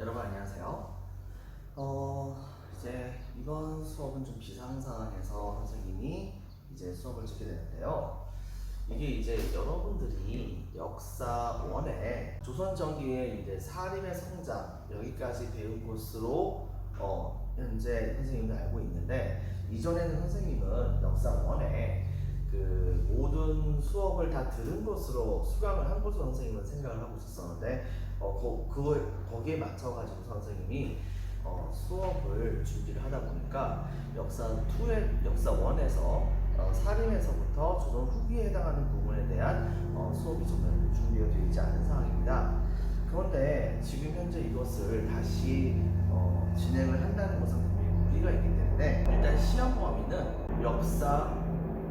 여러분 안녕하세요. 이제 이번 수업은 좀 비상 상황에서 선생님이 이제 수업을 듣게 되는데요. 이게 이제 여러분들이 역사 원에 조선 전기의 이제 사림의 성장 여기까지 배운 것으로 현재 선생님은 알고 있는데, 이전에는 선생님은 역사 원에 그 모든 수업을 다 들은 것으로 수강을 한 것으로 선생님은 생각을 하고 있었는데, 거기에 맞춰가지고 선생님이 수업을 준비를 하다 보니까 역사 1에서 사림에서부터 조선 후기에 해당하는 부분에 대한 수업이 좀 준비가 되어 있지 않은 상황입니다. 그런데 지금 현재 이것을 다시 진행을 한다는 것은 분명히 무리가 있기 때문에, 일단 시험 범위는 역사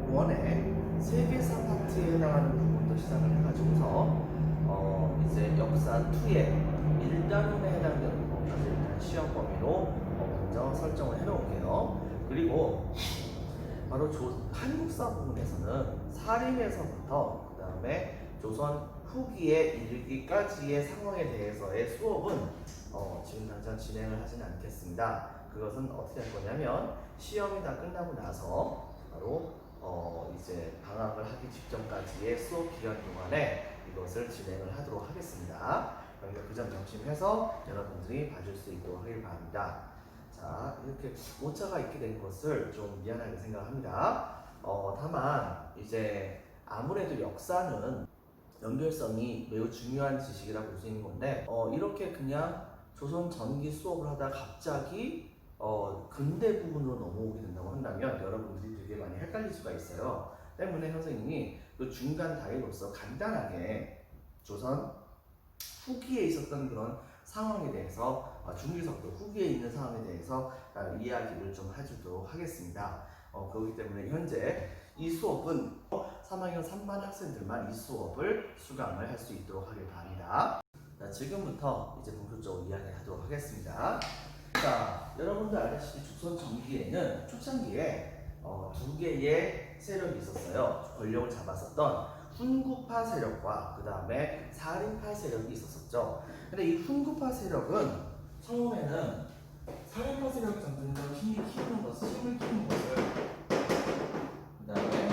1의 세계사 파트에 해당하는 부분부터 시작을 해가지고서 이제 역사 2의 1단원에 해당되는 부분까지 일단 시험 범위로 먼저 설정을 해놓을게요. 그리고 바로 한국사 부분에서는 사림에서부터 그 다음에 조선 후기에 이르기까지의 상황에 대해서의 수업은 지금 당장 진행을 하지는 않겠습니다. 그것은 어떻게 할 거냐면, 시험이 다 끝나고 나서 바로 이제 방학을 하기 직전까지의 수업 기간 동안에 이것을 진행을 하도록 하겠습니다. 그러니까 그 점 명심해서 여러분들이 봐줄 수 있도록 하길 바랍니다. 자, 이렇게 오차가 있게 된 것을 좀 미안하게 생각합니다. 다만 이제 아무래도 역사는 연결성이 매우 중요한 지식이라 볼 수 있는 건데, 이렇게 그냥 조선 전기 수업을 하다 갑자기 근대 부분으로 넘어오게 된다고 한다면 여러분들이 되게 많이 헷갈릴 수가 있어요. 때문에 선생님이 그 중간 다리로서 간단하게 조선 후기에 있었던 그런 상황에 대해서, 중기석도 후기에 있는 상황에 대해서 이야기를 좀 해주도록 하겠습니다. 그렇기 때문에 현재 이 수업은 3학년 3반 학생들만 이 수업을 수강을 할 수 있도록 하길 바랍니다. 자, 지금부터 이제 본격적으로 이야기하도록 하겠습니다. 자, 여러분들 알다시피 조선 전기에는 초창기에 두 개의 세력이 있었어요. 권력을 잡았었던 훈구파 세력과 그 다음에 사림파 세력이 있었었죠. 근데 이 훈구파 세력은 처음에는 사림파 세력 점점 힘을 키우는 것을, 그 다음에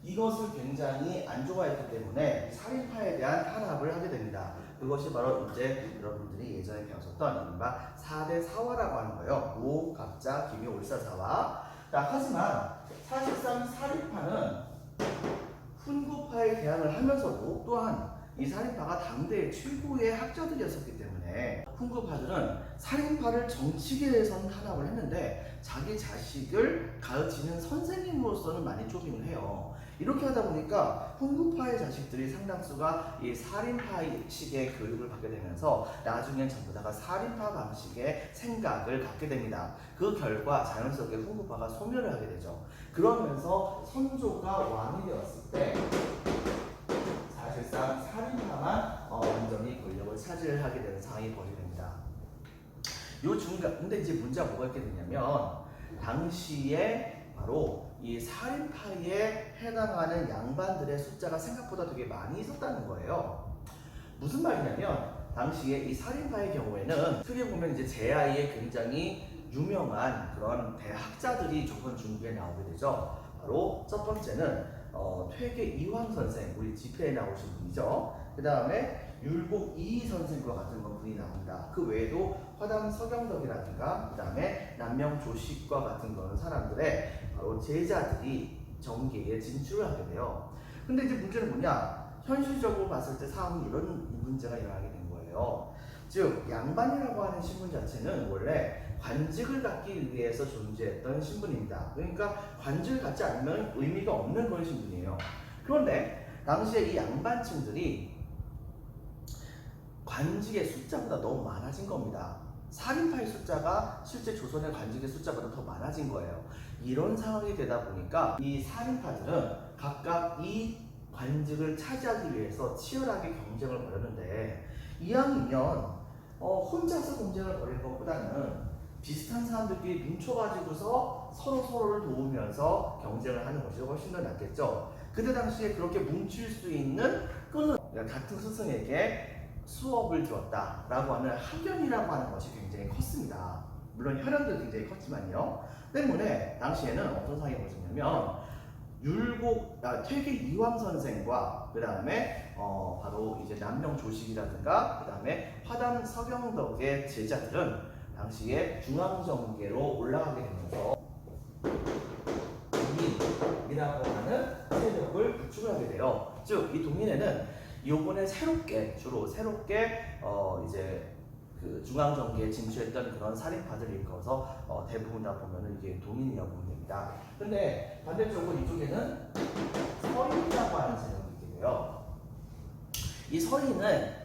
이것을 굉장히 안 좋아했기 때문에 사림파에 대한 탄압을 하게 됩니다. 그것이 바로 이제 여러분들이 예전에 배웠었던 이른바 4대 사화라고 하는 거예요. 무, 갑자, 기묘, 울사, 사화. 자, 하지만 사실상 사림파는 훈구파에 대항을 하면서도 또한 이 사림파가 당대의 최고의 학자들이었었기 때문에 훈구파들은 사림파를 정치계에서는 탄압을 했는데 자기 자식을 가르치는 선생님으로서는 많이 쪼빙을 해요. 이렇게 하다 보니까 훈구파의 자식들이 상당수가 이 사림파식의 교육을 받게 되면서 나중엔 전부 다가 사림파 방식의 생각을 갖게 됩니다. 그 결과 자연스럽게 훈구파가 소멸을 하게 되죠. 그러면서 선조가 왕이 되었을 때 사실상 사림파만 완전히 권력을 차지하게 되는 상황이 벌어집니다. 요 중간, 근데 이제 문제가 뭐가 있게 되냐면, 당시에 바로 이 사림파에 해당하는 양반들의 숫자가 생각보다 되게 많이 있었다는 거예요. 무슨 말이냐면, 당시에 이 사림파의 경우에는 크게 보면 이제 제아의 굉장히 유명한 그런 대학자들이 조선 중기에 나오게 되죠. 바로 첫 번째는 퇴계 이황 선생, 우리 집회에 나오신 분이죠. 그 다음에 율곡 이희 선생과 같은 분이 나옵니다. 그 외에도 화담 서경덕이라든가 그 다음에 남명 조식과 같은 그런 사람들의 바로 제자들이 정계에 진출을 하게 돼요. 근데 이제 문제는 뭐냐? 현실적으로 봤을 때 상황이 이런 문제가 일어나게 된 거예요. 즉 양반이라고 하는 신분 자체는 원래 관직을 갖기 위해서 존재했던 신분입니다. 그러니까 관직을 갖지 않으면 의미가 없는 그런 신분이에요. 그런데 당시에 이 양반층들이 관직의 숫자보다 너무 많아진 겁니다. 사림파의 숫자가 실제 조선의 관직의 숫자보다 더 많아진 거예요. 이런 상황이 되다 보니까 이 사림파들은 각각 이 관직을 차지하기 위해서 치열하게 경쟁을 벌였는데, 이왕이면 혼자서 경쟁을 벌일 것보다는 비슷한 사람들끼리 뭉쳐가지고서 서로를 도우면서 경쟁을 하는 것이 훨씬 더 낫겠죠. 그때 당시에 그렇게 뭉칠 수 있는 끈은 같은 스승에게 수업을 들었다라고 하는 학연이라고 하는 것이 굉장히 컸습니다. 물론 혈연도 굉장히 컸지만요. 때문에 당시에는 어떤 상황이 벌어졌냐면 퇴계 이황 선생과 그 다음에 바로 이제 남명 조식이라든가 그 다음에 화단 서경덕의 제자들은 당시에 중앙정계로 올라가게 되면서 동인이라고 하는 세력을 구축을 하게 돼요. 즉 이 동인에는 요번에 주로 새롭게 이제 그 중앙정계에 진출했던 그런 살인파들을 일컬어서 대부분 다 보면은 이게 동인이라고 보면 됩니다. 근데 반대쪽으로 이쪽에는 서인이라고 하는 세력이 있게 돼요. 이 서인은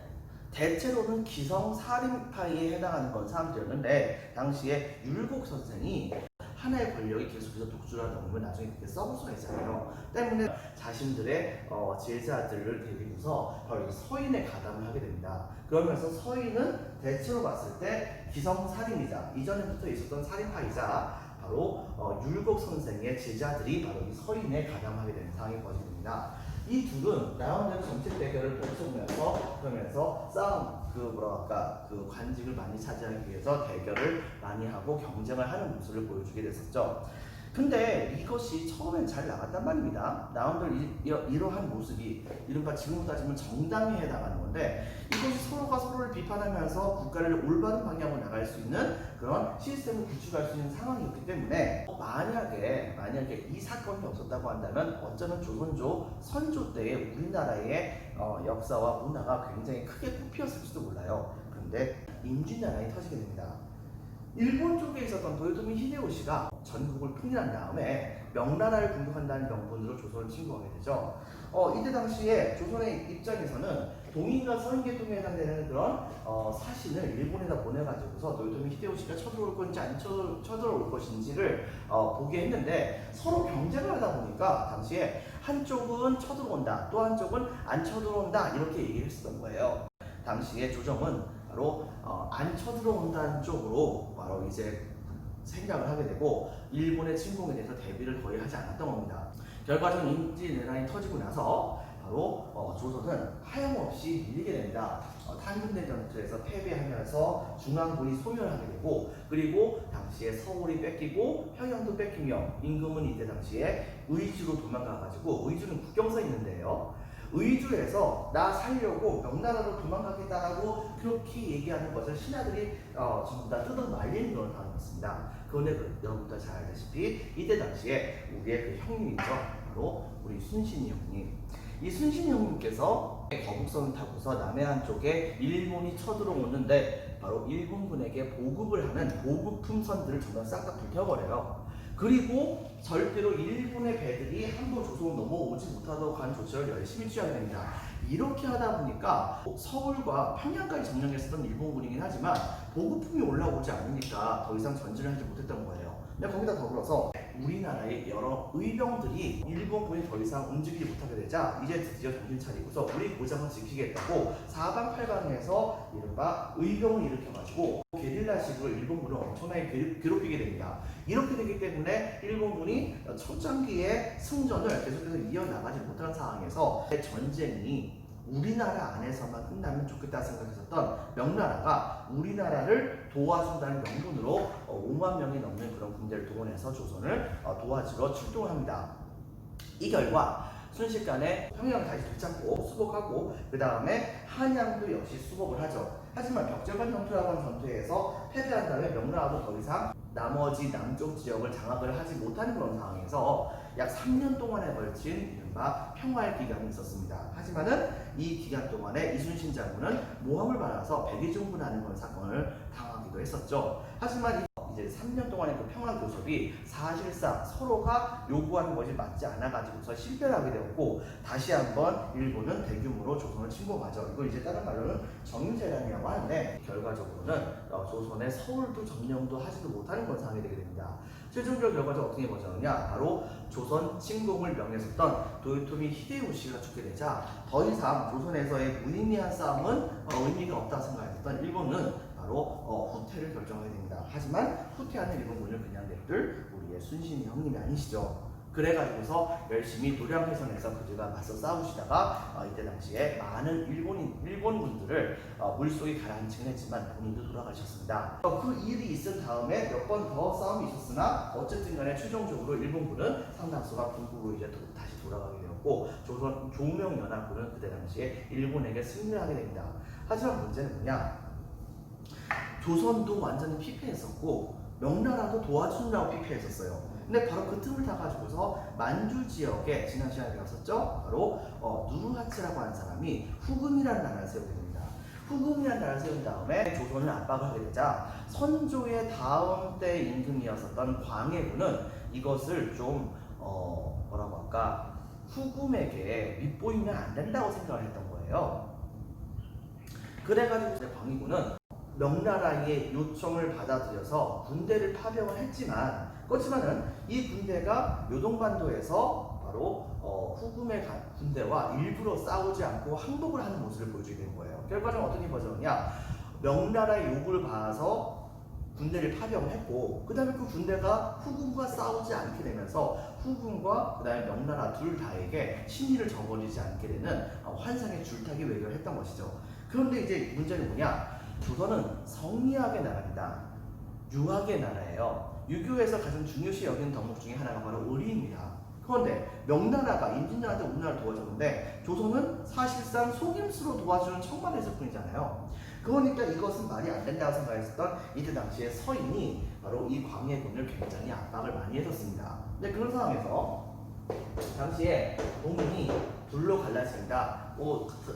대체로는 기성 살인파에 해당하는 건 사람들이었는데 당시에 율곡 선생이 하나의 권력이 계속해서 독주를 하다 보면 나중에 그게 썩을 수가 있잖아요. 때문에 자신들의 제자들을 데리고서 바로 이 서인에 가담을 하게 됩니다. 그러면서 서인은 대체로 봤을 때 기성살인이자 이전부터 있었던 살인파이자 바로 율곡 선생의 제자들이 바로 이 서인에 가담하게 되는 상황이 벌어집니다. 이 둘은 나름대로 정책 대결을 펼쳐보면서 싸움 그 관직을 많이 차지하기 위해서 대결을 많이 하고 경쟁을 하는 모습을 보여주게 됐었죠. 근데 이것이 처음엔 잘 나갔단 말입니다. 나름대로 이러한 모습이 이른바 지금으로 따지면 정당에 해당하는 건데 이것이 서로가 서로를 비판하면서 국가를 올바른 방향으로 나갈 수 있는 그런 시스템을 구축할 수 있는 상황이었기 때문에 만약에 이 사건이 없었다고 한다면 어쩌면 조선조 선조 때의 우리나라의 역사와 문화가 굉장히 크게 꽃피었을지도 몰라요. 그런데 임진왜란이 터지게 됩니다. 일본 쪽에 있었던 도요토미 히데요시가 전국을 풍리한 다음에 명나라를 공격한다는 명분으로 조선을 침공하게 되죠. 이때 당시에 조선의 입장에서는 동인과 서인계통에 해당되는 그런 사신을 일본에다 보내가지고서 도요토미 히데요시가 쳐들어올 건지 안 쳐들어올 것인지를 보게 했는데 서로 경쟁을 하다 보니까 당시에 한쪽은 쳐들어온다, 또 한쪽은 안 쳐들어온다 이렇게 얘기를 했었던 거예요. 당시에 조정은 바로 안 쳐들어온다는 쪽으로 바로 이제 생각을 하게 되고 일본의 침공에 대해서 대비를 거의 하지 않았던 겁니다. 결과적으로 임진왜란이 터지고 나서 바로 조선은 하염없이 밀리게 됩니다. 탄군대 전투에서 패배하면서 중앙군이 소멸하게 되고 그리고 당시에 서울이 뺏기고 평양도 뺏기며 임금은 이때 당시에 의주로 도망가가지고 의주는 국경선에 있는데요. 의주에서 나 살려고 명나라로 도망가겠다라고 그렇게 얘기하는 것을 신하들이 전부 다 뜯어 말리는 그런 상황이었습니다. 그런데 여러분들 잘 알다시피 이때 당시에 우리의 그 형님이죠. 바로 우리 순신이 형님. 이 순신이 형님께서 거북선을 타고서 남해안 쪽에 일본이 쳐들어오는데 바로 일본군에게 보급을 하는 보급 품선들을 전부 싹 다 불태워버려요. 그리고 절대로 일본의 배들이 한도 조선을 넘어오지 못하도록 하는 조치를 열심히 취하게 됩니다. 이렇게 하다 보니까 서울과 평양까지 점령했었던 일본군이긴 하지만 보급품이 올라오지 않으니까 더 이상 전진을 하지 못했던 거예요. 근데 거기다 더불어서 우리나라의 여러 의병들이 일본군이 더 이상 움직이지 못하게 되자 이제 드디어 정신 차리고서 우리 고장을 지키겠다고 사방팔방에서 이른바 의병을 일으켜가지고 게릴라식으로 일본군을 엄청나게 괴롭히게 됩니다. 이렇게 되기 때문에 일본군이 초창기의 승전을 계속해서 이어나가지 못하는 상황에서 전쟁이 우리나라 안에서만 끝나면 좋겠다 생각했었던 명나라가 우리나라를 도와준다는 명분으로 5만 명이 넘는 그런 군대를 동원해서 조선을 도와주러 출동을 합니다. 이 결과 순식간에 평양을 다시 되찾고 수복하고 그 다음에 한양도 역시 수복을 하죠. 하지만 벽제관 전투라고 하는 전투에서 패배한 다음에 명나라도 더 이상 나머지 남쪽 지역을 장악을 하지 못하는 그런 상황에서 약 3년 동안에 걸친 이른바 평화의 기간이 있었습니다. 하지만은 이 기간 동안에 이순신 장군은 모함을 받아서 백의종군하는 그런 사건을 당하기도 했었죠. 하지만 이제 3년 동안의 그 평화 교섭이 사실상 서로가 요구하는 것이 맞지 않아가지고서 실패를 하게 되었고 다시 한번 일본은 대규모로 조선을 침공하죠. 이걸 이제 다른 말로는 정유재란이라고 하는데 결과적으로는 조선의 서울도 점령도 하지도 못하는 그런 상황이 되게 됩니다. 최종적으로 결과적으로 어떻게 벌어졌느냐 바로 조선 침공을 명했었던 도요토미 히데요시가 죽게 되자 더 이상 조선에서의 무의미한 싸움은 의미가 없다고 생각했던 일본은 바로 후퇴를 결정하게 됩니다. 하지만 후퇴하는 일본군을 그냥 냅둘 우리의 순신이 형님이 아니시죠. 그래가지고서 열심히 노량해선에서 그들과 맞서 싸우시다가 이때 당시에 많은 일본 분들을 물속에 가라앉히긴 했지만 본인도 돌아가셨습니다. 그 일이 있은 다음에 몇 번 더 싸움이 있었으나 어쨌든 간에 최종적으로 일본군은 상당수가 궁으로 이제 다시 돌아가게 되었고 조명연합군은 그때 당시에 일본에게 승리하게 됩니다. 하지만 문제는 뭐냐? 조선도 완전히 피폐했었고 명나라도 도와주느라고 피폐했었어요. 근데 바로 그 틈을 타가지고서 만주 지역에 지난 시간에 배웠었죠? 바로 누르하치라고 하는 사람이 후금이라는 나라를 세우게 됩니다. 후금이라는 나라를 세운 다음에 조선을 압박을 하게 되자 선조의 다음 때 임금이었었던 광해군은 이것을 좀 뭐라고 할까, 후금에게 윗보이면 안 된다고 생각을 했던 거예요. 그래가지고 광해군은 명나라의 요청을 받아들여서 군대를 파병을 그렇지만은 이 군대가 요동반도에서 바로 후금의 군대와 일부러 싸우지 않고 항복을 하는 모습을 보여주게 된 거예요. 결과적으로 어떤 일이 벌어졌냐? 명나라의 요구를 받아서 군대를 파병을 했고, 그 다음에 그 군대가 후금과 싸우지 않게 되면서 후금과 그 다음에 명나라 둘 다에게 신의를 저버리지 않게 되는 환상의 줄타기 외교를 했던 것이죠. 그런데 이제 문제는 뭐냐? 조선은 성리학의 나라입니다. 유학의 나라예요. 유교에서 가장 중요시 여기는 덕목 중에 하나가 바로 의리입니다. 그런데 명나라가 임진왜란때 우리나라를 도와줬는데 조선은 사실상 속임수로 도와주는 척만 했을 뿐이잖아요. 그러니까 이것은 말이 안 된다고 생각했었던 이때 당시에 서인이 바로 이 광해군을 굉장히 압박을 많이 해줬습니다. 근데 그런 상황에서 당시에 동문이 둘로 갈라집니다.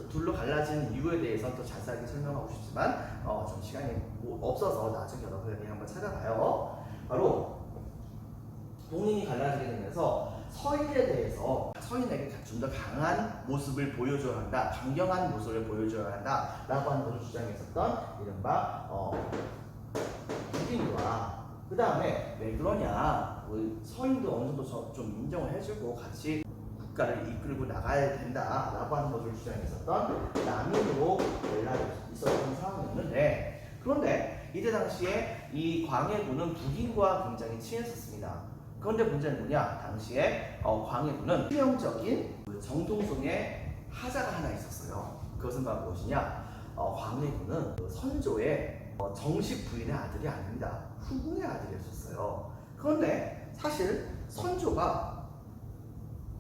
둘로 갈라진 이유에 대해서 더 자세하게 설명하고 싶지만 좀 시간이 없어서 나중에 여러분들이 한번 찾아봐요. 바로 동인이 갈라지게 되면서 서인에 대해서 서인에게 좀 더 강한 모습을 보여줘야 한다, 강경한 모습을 보여줘야 한다라고 하는 것을 주장했었던 이른바 유빈과, 그 다음에 왜 그러냐, 서인도 어느 정도 좀 인정을 해주고 같이 국가를 이끌고 나가야 된다라고 하는 것을 주장했었던 남인으로 연락이 있었던 상황이었는데, 그런데 이때 당시에 이 광해군은 북인과 굉장히 친했었습니다. 그런데 문제는 뭐냐? 당시에 광해군은 치명적인 정통성의 하자가 하나 있었어요. 그것은 바로 무엇이냐? 광해군은 선조의 정식 부인의 아들이 아닙니다. 후궁의 아들이었어요. 그런데 사실 선조가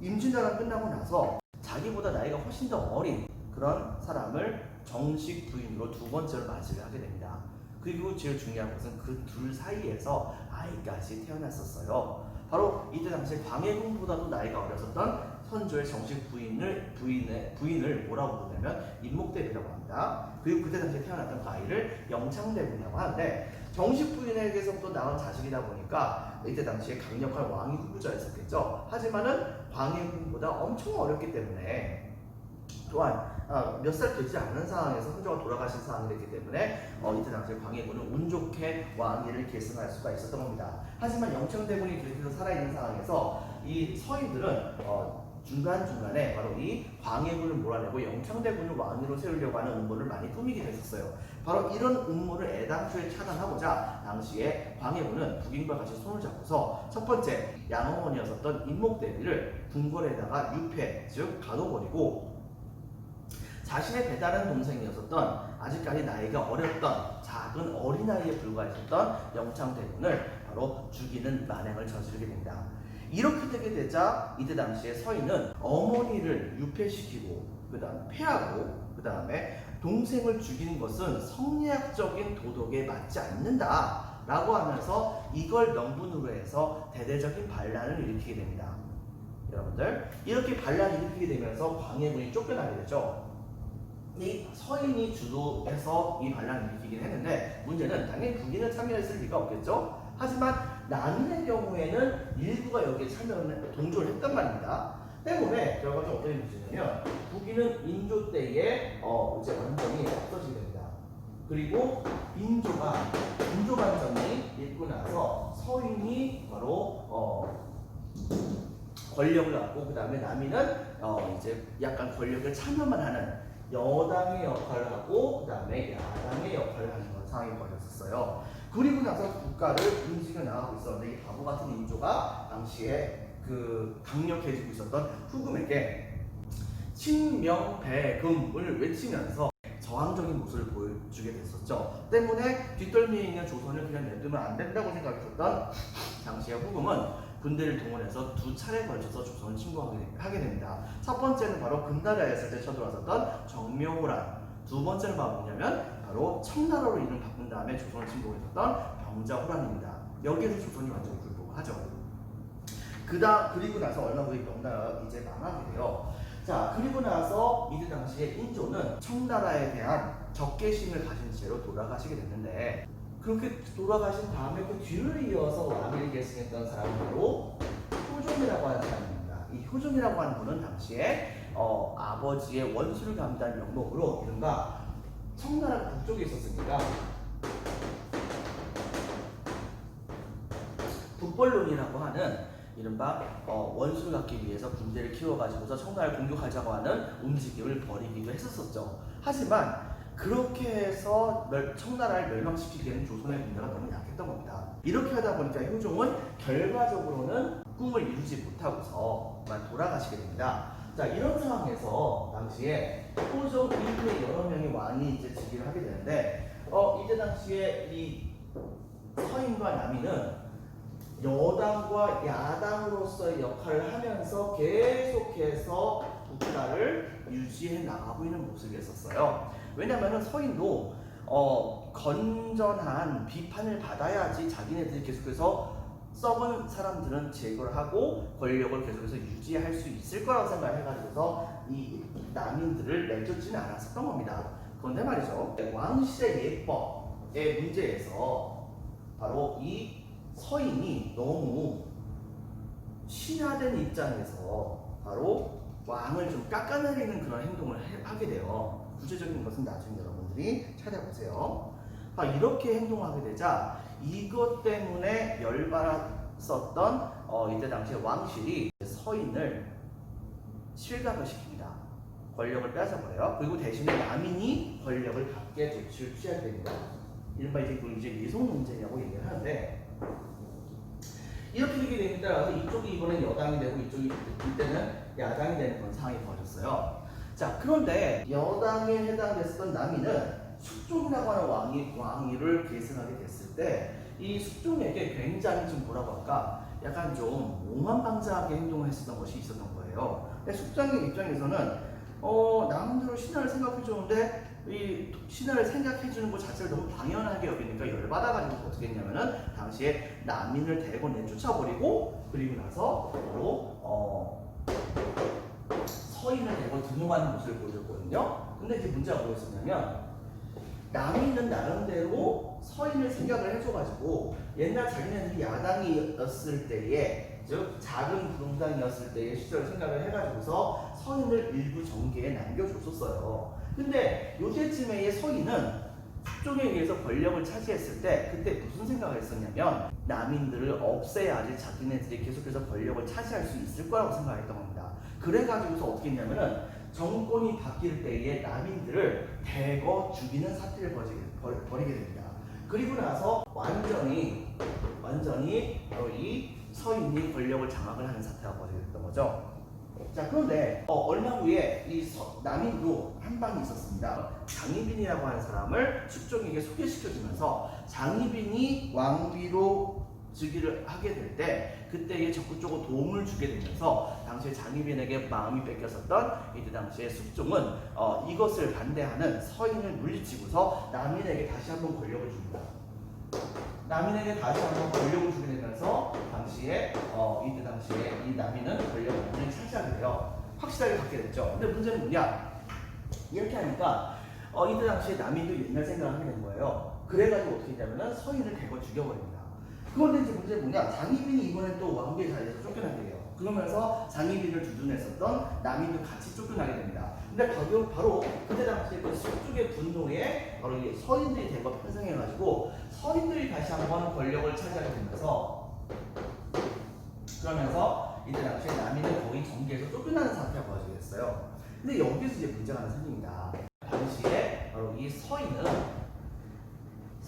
임진왜란 끝나고 나서 자기보다 나이가 훨씬 더 어린 그런 사람을 정식 부인으로 두 번째로 맞이를 하게 됩니다. 그리고 제일 중요한 것은 그 둘 사이에서 아이까지 태어났었어요. 바로 이때 당시에 광해군보다도 나이가 어렸었던 선조의 정식 부인을 뭐라고 부르냐면 임목대비라고 합니다. 그리고 그때 당시에 태어났던 그 아이를 영창대군이라고 하는데, 정식 부인에게서부터 나온 자식이다 보니까 이때 당시에 강력한 왕위 후보자였었겠죠. 하지만은 광해군보다 엄청 어렸기 때문에, 또한 몇 살 되지 않은 상황에서 선조가 돌아가신 상황이 됐기 때문에 이때 당시에 광해군은 운 좋게 왕위를 계승할 수가 있었던 겁니다. 하지만 영창대군이 계속해서 살아있는 상황에서 이 서인들은 중간중간에 바로 이 광해군을 몰아내고 영창대군을 왕위로 세우려고 하는 음모를 많이 꾸미게 됐었어요. 바로 이런 음모를 애당초에 차단하고자 당시에 광해군은 북인과 같이 손을 잡고서 첫 번째 양어머니였었던 임목대비를 궁궐에다가 유폐, 즉 가둬버리고, 자신의 배다른 동생이었었던 아직까지 나이가 어렸던 작은 어린아이에 불과했었던 영창대군을 바로 죽이는 만행을 저지르게 됩니다. 이렇게 되게 되자 이때 당시에 서인은 어머니를 유폐시키고 그 다음 폐하고 그 다음에 동생을 죽이는 것은 성리학적인 도덕에 맞지 않는다 라고 하면서 이걸 명분으로 해서 대대적인 반란을 일으키게 됩니다. 여러분들, 이렇게 반란을 일으키게 되면서 광해군이 쫓겨나게 되죠. 이 서인이 주도해서 이 반란을 일으키긴 했는데, 문제는 당연히 북인은 참여했을 리가 없겠죠. 하지만 남인의 경우에는 일부가 여기에 동조를 했단 말입니다. 때문에 결과적으로 어떤 일이 있냐면 북인은 인조 때에 이제 완전히 없어지게 됩니다. 그리고 인조 반정이 있고 나서 서인이 바로 권력을 갖고, 그 다음에 남인은 이제 약간 권력을 참여만 하는 여당의 역할을 하고 그 다음에 야당의 역할을 하는 그런 상황이 벌어졌었어요. 그리고 나서 국가를 움직여 나가고 있었는데, 이 바보 같은 인조가 당시에 강력해지고 있었던 후금에게 친명배금을 외치면서 저항적인 모습을 보여주게 됐었죠. 때문에 뒷덜미에 있는 조선을 그냥 내두면 안 된다고 생각했던 당시의 후금은 군대를 동원해서 두 차례에 걸쳐서 조선을 침공하게 됩니다. 첫 번째는 바로 금나라였을 때 쳐들어왔었던 정묘호란, 두 번째는 바로 뭐냐면 바로 청나라로 이름 바꾼 다음에 조선을 침공했었던 병자호란입니다. 여기에서 조선이 완전히 굴복하죠. 그리고 나서 얼마 후에 명나라가 이제 망하게 돼요. 자, 그리고 나서 이때 당시에 인조는 청나라에 대한 적개심을 가진 채로 돌아가시게 됐는데, 그렇게 돌아가신 다음에 그 뒤를 이어서 왕위를 계승했던 사람은 바로 효종이라고 하는 사람입니다. 이 효종이라고 하는 분은 당시에 아버지의 원수를 감다는 명목으로 이른바 청나라 북쪽에 있었으니까 북벌론이라고 하는 이른바 원수를 갖기 위해서 군대를 키워가지고서 청나라를 공격하자고 하는 움직임을 벌이기도 했었었죠. 하지만 그렇게 해서 청나라를 멸망시키기에는 조선의 군대가 너무 약했던 겁니다. 이렇게 하다 보니까 효종은 결과적으로는 꿈을 이루지 못하고서만 돌아가시게 됩니다. 자, 이런 상황에서 당시에 효종 이후에 여러 명의 왕이 이제 즉위를 하게 되는데, 이때 당시에 이 서인과 남인은 여당과 야당으로서의 역할을 하면서 계속해서 국가를 유지해 나가고 있는 모습이었어요. 왜냐하면 서인도 건전한 비판을 받아야지 자기네들이 계속해서 썩은 사람들은 제거를 하고 권력을 계속해서 유지할 수 있을 거라고 생각해가지고서 이 남인들을 내쫓지는 않았었던 겁니다. 그런데 말이죠, 왕실의 예법의 문제에서 바로 이 서인이 너무 신하된 입장에서 바로 왕을 좀 깎아내리는 그런 행동을 하게 돼요. 구체적인 것은 나중에 여러분들이 찾아보세요. 이렇게 행동하게 되자 이것 때문에 열받았었던 이때 당시에 왕실이 서인을 실각을 시킵니다. 권력을 뺏어버려요. 그리고 대신에 남인이 권력을 갖게 조치를 취하게 됩니다. 이른바 이제 예속 논쟁이라고 얘기를 하는데, 이렇게 되게 됩니다. 그래서 이쪽이 이번엔 여당이 되고 이쪽이 이때는 야당이 되는 그런 상황이 벌어졌어요. 자, 그런데 여당에 해당됐었던 남인은 숙종이라고 하는 왕위를 계승하게 됐을 때 이 숙종에게 굉장히 좀 뭐라고 할까, 약간 좀 오만방자하게 행동을 했었던 것이 있었던 거예요. 근데 숙종의 입장에서는 남들은 신하를 생각해 주는데 이 신하를 생각해 주는 것 자체를 너무 당연하게 여기니까 열받아가지고 어떻게 했냐면은 당시에 남인을 대거 내쫓아버리고, 그리고 나서 바로 서인을 대거 등용하는 모습을 보여줬거든요. 근데 이제 문제가 뭐였었냐면, 남인은 나름대로 서인을 생각을 해줘가지고 옛날 자기네들이 야당이었을 때에, 즉 작은 부동당이었을 때의 시절을 생각을 해가지고서 서인을 일부 정계에 남겨줬었어요. 근데 요때쯤에 서인은 숙종에 의해서 권력을 차지했을 때 그때 무슨 생각을 했었냐면, 남인들을 없애야지 자기네들이 계속해서 권력을 차지할 수 있을 거라고 생각했던 겁니다. 그래가지고서 어떻게 했냐면은 정권이 바뀔 때에 남인들을 대거 죽이는 사태를 벌이게 됩니다. 그리고 나서 완전히 바로 이 서인이 권력을 장악을 하는 사태가 벌어졌던 거죠. 자, 그런데 얼마 후에 이 남인도 한 방이 있었습니다. 장희빈이라고 하는 사람을 숙종에게 소개시켜주면서 장희빈이 왕비로 즉위를 하게 될 때 그때에 적극적으로 도움을 주게 되면서 당시에 장희빈에게 마음이 뺏겼었던 이때 당시에 숙종은 이것을 반대하는 서인을 물리치고서 남인에게 다시 한번 권력을 줍니다. 남인에게 다시 한번 권력을 주게 되면서 당시에 이때 당시에 이 남인은 권력을 완전히 차지하게 돼요. 확실하게 갖게 됐죠. 근데 문제는 뭐냐? 이렇게 하니까 이때 당시에 남인도 옛날 생각을 하게 된 거예요. 그래가지고 어떻게 했냐면은 서인을 대거 죽여버립니다. 그런데 이제 문제는 뭐냐? 장희빈이 이번에 또 왕비의 자리에서 쫓겨나게 돼요. 그러면서 장희빈을 주둔했었던 남인도 같이 쫓겨나게 됩니다. 근데 바로 그때 당시에 그 숙종의 분노에 바로 이 서인들이 대거 편성해가지고 서인들이 다시 한번 권력을 차지하게 되면서, 그러면서 이때 당시에 남인은 거의 정계에서 쫓겨나는 상태가 벌어지게 됐어요. 근데 여기서 이제 문제가 하나 생깁니다. 당시에 바로 이 서인은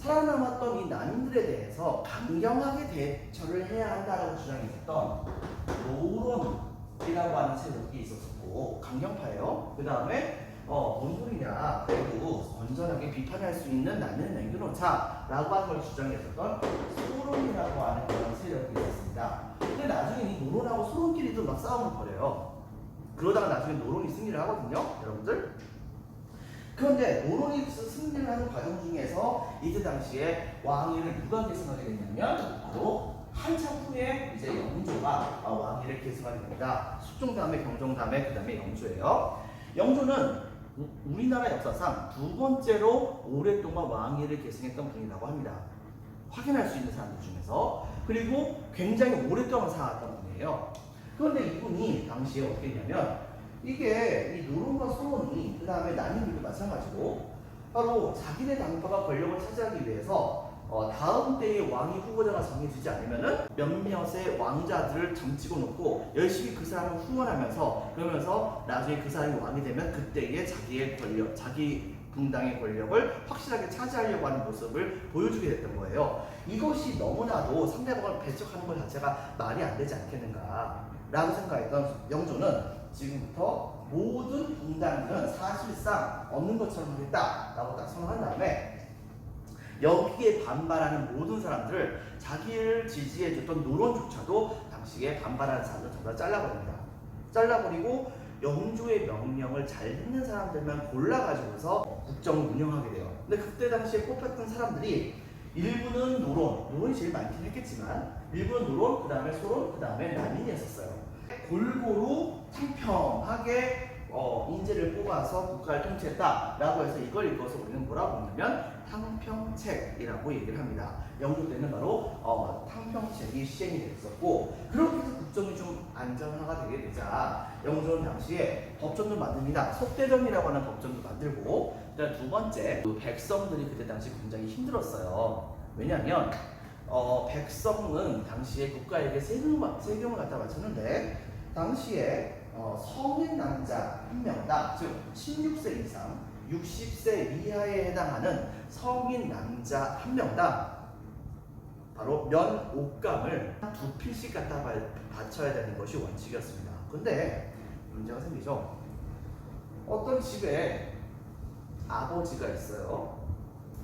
살아남았던 이 난민들에 대해서 강경하게 대처를 해야 한다라고 주장했었던 노론이라고 하는 세력이 있었고 강경파예요. 그 다음에 뭔 소리냐, 그래도 건전하게 비판할 수 있는 나는 남겨놓자라고 하는 걸 주장했었던 소론이라고 하는 그런 세력이 있었습니다. 근데 나중에 이 노론하고 소론끼리도 막 싸움을 벌여요. 그러다가 나중에 노론이 승리를 하거든요, 여러분들. 그런데 노론이 승리를 하는 과정 중에서 이때 당시에 왕위를 누가 계승하게 됐냐면 바로 한참 후에 이제 영조가 왕위를 계승하게 됩니다. 숙종 다음에 경종 다음에 그 다음에 영조예요. 영조는 우리나라 역사상 두 번째로 오랫동안 왕위를 계승했던 분이라고 합니다. 확인할 수 있는 사람들 중에서. 그리고 굉장히 오랫동안 살았던 분이에요. 그런데 이분이 당시에 어떻게 했냐면 이게 이 노론과 소론이 그 다음에 난임들도 마찬가지고 바로 자기네 당파가 권력을 차지하기 위해서 다음 때의 왕위 후보자가 정해지지 않으면은 몇몇의 왕자들을 점찍어 놓고 열심히 그 사람을 후원하면서 그러면서 나중에 그 사람이 왕이 되면 그때의 자기의 권력, 자기 분당의 권력을 확실하게 차지하려고 하는 모습을 보여주게 됐던 거예요. 이것이 너무나도 상대방을 배척하는 것 자체가 말이 안 되지 않겠는가 라고 생각했던 영조는 지금부터 모든 분당들은 사실상 없는 것처럼 하겠다라고 딱 선언한 다음에 여기에 반발하는 모든 사람들을 자기를 지지해줬던 노론조차도 당시에 반발하는 사람들 전부 다 잘라버립니다. 잘라버리고 영조의 명령을 잘 듣는 사람들만 골라가지고서 국정을 운영하게 돼요. 근데 그때 당시에 뽑혔던 사람들이 일부는 노론이 제일 많긴 했겠지만 일부는 노론, 그 다음에 소론, 그 다음에 난민이었어요. 골고루 평평하게 인재를 뽑아서 국가를 통치했다라고 해서 이걸 읽어서 우리는 뭐라고 부르냐면 탕평책이라고 얘기를 합니다. 영조 때는 바로 탕평책이 시행이 됐었고 그렇게 해서 국정이 좀 안정화가 되게 되자 영조는 당시에 법전도 만듭니다. 속대전이라고 하는 법전도 만들고 그다음 두 번째 백성들이 그때 당시 굉장히 힘들었어요. 왜냐하면 백성은 당시에 국가에게 세금을 갖다 바쳤는데 당시에 성인 남자 한 명당, 즉 16세 이상 60세 이하에 해당하는 성인 남자 한 명당 바로 면 옷감을 두 필씩 갖다 바쳐야 되는 것이 원칙이었습니다. 근데 문제가 생기죠. 어떤 집에 아버지가 있어요.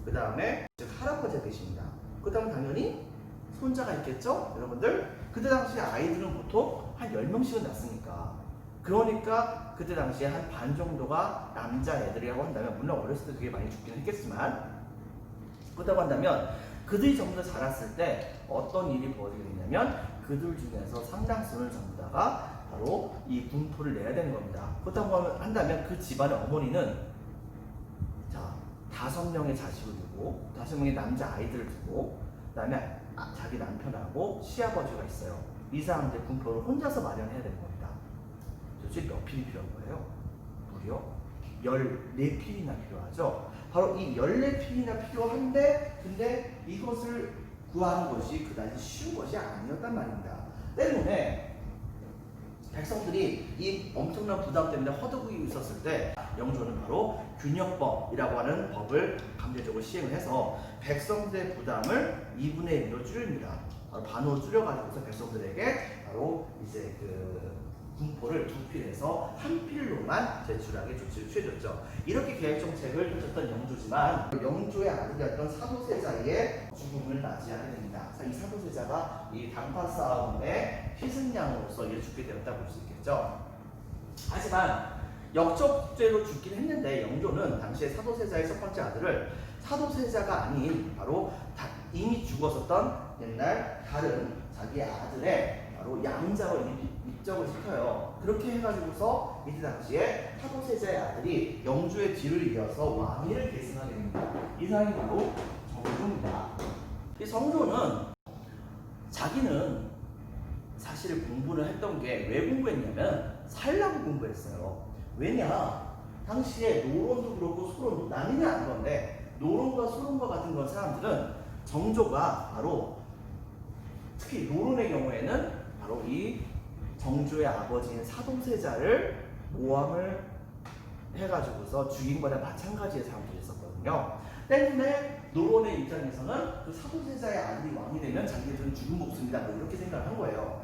그 다음에 즉 할아버지가 계십니다. 그 다음 당연히 손자가 있겠죠? 여러분들? 그때 당시 아이들은 보통 한 10명씩은 낳습니까? 그러니까 그때 당시에 한 반 정도가 남자애들이라고 한다면 물론 어렸을 때 되게 많이 죽긴 했겠지만 그렇다고 한다면 그들이 전부 다 자랐을 때 어떤 일이 벌어지게 되냐면 그들 중에서 상당수는 전부 다가 바로 이 분토를 내야 되는 겁니다. 그렇다고 한다면 그 집안의 어머니는 자 5명의 자식을 두고 5명의 남자 아이들을 두고 그 다음에 자기 남편하고 시아버지가 있어요. 이 사람들 분포를 혼자서 마련해야 되는 겁니다. 도대체 몇 필이 필요한 거예요? 무려 14필이나 필요하죠. 바로 이 14필이나 필요한데 근데 이것을 구하는 것이 그다지 쉬운 것이 아니었단 말입니다. 때문에 백성들이 이 엄청난 부담 때문에 허덕이고 있었을 때 영조는 바로 균역법이라고 하는 법을 강제적으로 시행을 해서 백성들의 부담을 2분의 1로 줄입니다. 바로 반으로 줄여가지고서 백성들에게 바로 이제 그 군포를 두 필에서 한 필로만 제출하게 조치를 취해줬죠. 이렇게 계획 정책을 펼쳤던 영조지만 영조의 아들이었던 사도세자의 죽음을 맞이하게 됩니다. 이 사도세자가 이 당파 싸움의 희생양으로서 이를 죽게 되었다고 볼 수 있겠죠. 하지만 역적죄로 죽긴 했는데 영조는 당시에 사도세자의 첫 번째 아들을 사도세자가 아닌 바로 이미 죽었었던 옛날 다른 자기 아들의 바로 양자로 입적을 시켜요. 그렇게 해가지고서 이때 당시에 사도세자의 아들이 영조의 뒤를 이어서 왕위를 계승하게 됩니다. 이 사람이 바로 정조입니다. 이 정조는 자기는 사실 공부를 했던 게 왜 공부했냐면 살라고 공부했어요. 왜냐? 당시에 노론도 그렇고 소론도 나뉘면 안 건데 노론과 소론과 같은 건 사람들은 정조가 바로 특히 노론의 경우에는 바로 이 정조의 아버지인 사도세자를 모함을 해가지고서 죽인 거나 마찬가지의 사람들이 있었거든요. 때문에 노론의 입장에서는 그 사도세자의 아들이 왕이 되면 자기들은 죽은 목숨이다 뭐 이렇게 생각을 한 거예요.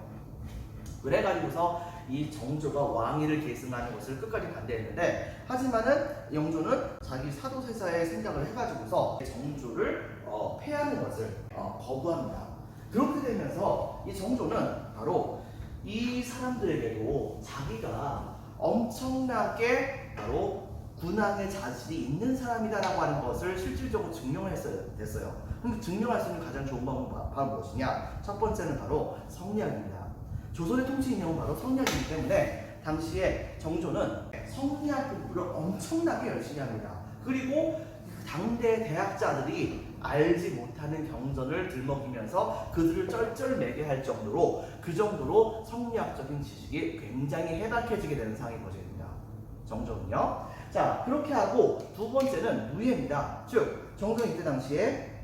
그래가지고서 이 정조가 왕위를 계승하는 것을 끝까지 반대했는데, 하지만은 영조는 자기 사도세자의 생각을 해가지고서 정조를 폐하는 것을 거부합니다. 그렇게 되면서 이 정조는 바로 이 사람들에게도 자기가 엄청나게 바로 군왕의 자질이 있는 사람이다라고 하는 것을 실질적으로 증명을 했어요. 그럼 증명할 수 있는 가장 좋은 방법은 바로 무엇이냐? 첫 번째는 바로 성리학입니다. 조선의 통치 이념은 바로 성리학이기 때문에 당시에 정조는 성리학 공부를 엄청나게 열심히 합니다. 그리고 당대 대학자들이 알지 못하는 경전을 들먹이면서 그들을 쩔쩔매게 할 정도로, 그 정도로 성리학적인 지식이 굉장히 해박해지게 되는 상황이 벌어집니다. 정조는요. 자, 그렇게 하고 두 번째는 무예입니다. 즉 정조는 이때 당시에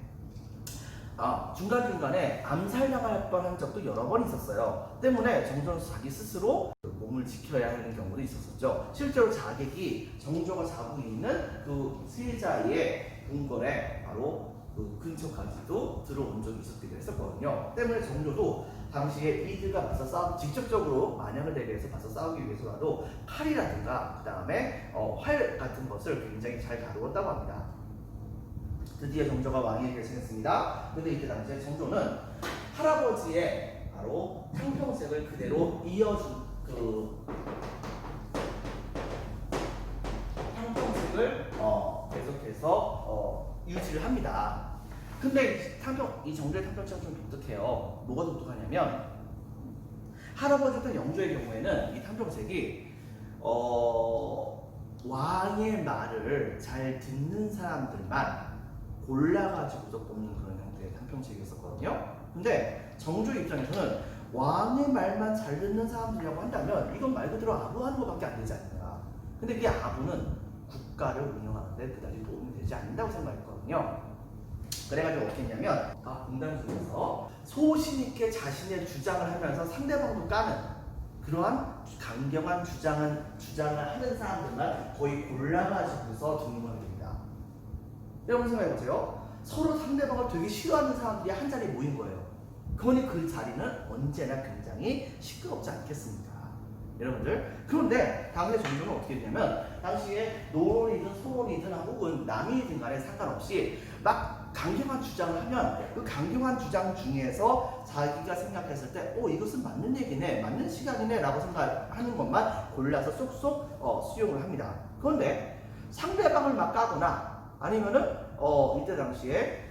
중간중간에 암살당할 뻔한 적도 여러 번 있었어요. 때문에 정조는 자기 스스로 몸을 지켜야 하는 경우도 있었었죠. 실제로 자객이 정조가 자고 있는 그 세자의 궁궐에 바로 그 근처까지도 들어온 적이 있었기도 했었거든요. 때문에 정조도 당시에 이들과 맞서 직접적으로 만약을 대비해서 맞서 싸우기 위해서라도 칼이라든가 그 다음에 활 같은 것을 굉장히 잘 다루었다고 합니다. 드디어 정조가 왕위에 계승했습니다. 근데 이때 당시에 정조는 할아버지의 바로 상평색을 그대로 이어준 그 상평색을 계속해서 유지를 합니다. 근데 이 정조의 탕평책은 좀 독특해요. 뭐가 독특하냐면 할아버지였던 영조의 경우에는 이 탕평책이 왕의 말을 잘 듣는 사람들만 골라가지고서 뽑는 그런 형태의 탕평책이었었거든요. 근데 정조의 입장에서는 왕의 말만 잘 듣는 사람들이라고 한다면 이건 말 그대로 아부하는 것밖에 안 되지 않느냐. 근데 이 아부는 국가를 운영하는데 그다지 도움이 되지 않는다고 생각했거든요. 그래가지고 어떻게 했냐면 공단 중에서 소신있게 자신의 주장을 하면서 상대방도 까는 그러한 강경한 주장을 하는 사람들만 거의 골라가지고서 등록하게 됩니다. 여러분 생각해보세요. 서로 상대방을 되게 싫어하는 사람들이 한 자리에 모인 거예요. 그러니 그 자리는 언제나 굉장히 시끄럽지 않겠습니까? 여러분들. 그런데 당시에 정조는 어떻게 했냐면 당시에 노론이든 소론이든 혹은 남이든 간에 상관없이 막 강경한 주장을 하면 그 강경한 주장 중에서 자기가 생각했을 때 이것은 맞는 얘기네, 맞는 시각이네 라고 생각하는 것만 골라서 쏙쏙 수용을 합니다. 그런데 상대방을 막 까거나 아니면은 이때 당시에